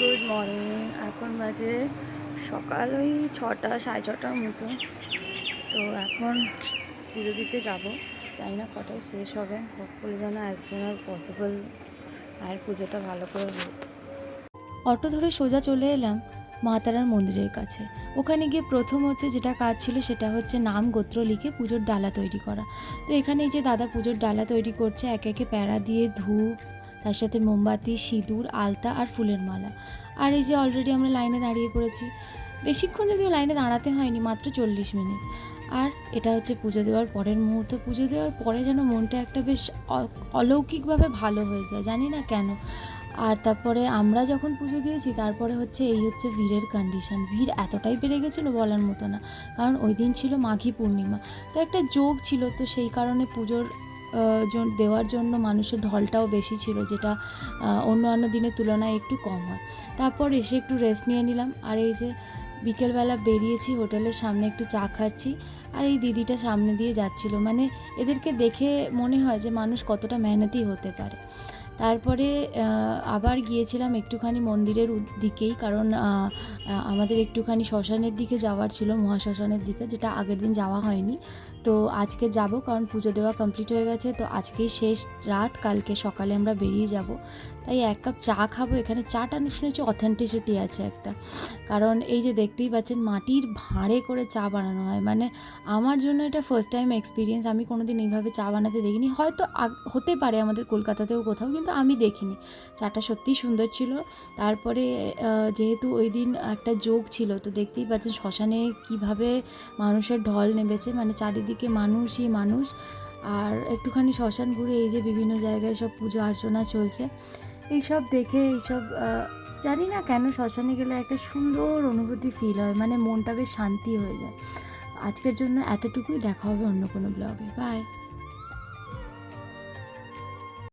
Good morning. এখন বাজে সকাল ওই 6টা 6:30টার মতো। তো এখন পুজো দিতে যাব, জানি না কটায় শেষ হবে। হোপফুলি যেন অ্যাজ সুন অ্যাজ পসিবল মায়ের পুজোটা ভালো করে হোক। অটো ধরে সোজা চলে এলাম মা তারার মন্দিরের কাছে। ওখানে গিয়ে প্রথম যেটা কাজ ছিল সেটা হচ্ছে নাম গোত্র লিখে পুজোর ডালা তৈরি করা। তো এখানে এই যে দাদা পুজোর ডালা তৈরি করছে, একে একে প্যাড়া দিয়ে ধূপ, তার সাথে মোমবাতি, সিঁদুর, আলতা আর ফুলের মালা। আর এই যে অলরেডি আমরা লাইনে দাঁড়িয়ে পড়েছি। বেশিক্ষণ যদিও লাইনে দাঁড়াতে হয়নি, মাত্র 40 মিনিট। আর এটা হচ্ছে পুজো দেওয়ার পরের মুহূর্ত। পুজো দেওয়ার পরে যেন মনটা একটা বেশ অলৌকিকভাবে ভালো হয়ে যায়, জানি না কেন। আর তারপরে আমরা যখন পুজো দিয়েছি তারপরে এই হচ্ছে ভিড়ের কন্ডিশন। ভিড় এতটাই বেড়ে গেছিলো বলার মতো না, কারণ ওই দিন ছিল মাঘী পূর্ণিমা। তো একটা যোগ ছিল, তো সেই কারণে পুজোর দেওয়ার জন্য মানুষের ঢলটাও বেশি ছিল, যেটা অন্য দিনের তুলনায় একটু কম হয়। তারপর এসে একটু রেস্ট নিয়ে নিলাম। আর এই যে বিকেলবেলা বেরিয়েছি, হোটেলের সামনে একটু চা খাচ্ছি। আর এই দিদিটা সামনে দিয়ে যাচ্ছিল, মানে এদেরকে দেখে মনে হয় যে মানুষ কতটা মেহনতি হতে পারে। তারপরে আবার গিয়েছিলাম একটুখানি মন্দিরের দিকেই, কারণ আমাদের একটুখানি শ্মশানের দিকে যাওয়ার ছিল, মহাশ্মশানের দিকে, যেটা আগের দিন যাওয়া হয়নি। তো আজকে যাব, কারণ পুজো দেওয়া কমপ্লিট হয়ে গেছে। তো আজকেই শেষ রাত, কালকে সকালে আমরা বেরিয়ে যাব। তাই এক কাপ চা খাবো। এখানে চাটা শুনেছি অথেন্টিসিটি আছে একটা, কারণ এই যে দেখতেই পাচ্ছেন মাটির ভাঁড়ে করে চা বানানো হয়। মানে আমার জন্য এটা ফার্স্ট টাইম এক্সপিরিয়েন্স। আমি কোনোদিন এইভাবে চা বানাতে দেখিনি, হয়তো হতে পারে আমাদের কলকাতাতেও কোথাও, কিন্তু আমি দেখিনি। চাটা সত্যিই সুন্দর ছিল। তারপরে যেহেতু ওই দিন একটা যোগ ছিল, তো দেখতেই পাচ্ছেন শ্মশানে কীভাবে মানুষের ঢল নেমেছে, মানে চারিদিকে মানুষই মানুষ। আর একটুখানি শ্মশান ঘুরে এই যে বিভিন্ন জায়গায় সব পুজো অর্চনা চলছে, এইসব দেখে এইসব জানি না কেন শ্মশানে গেলে একটা সুন্দর অনুভূতি ফিল হয়, মানে মনটা বেশ শান্তি হয়ে যায়। আজকের জন্য এতটুকুই, দেখা হবে অন্য কোনো ব্লগে। বাই।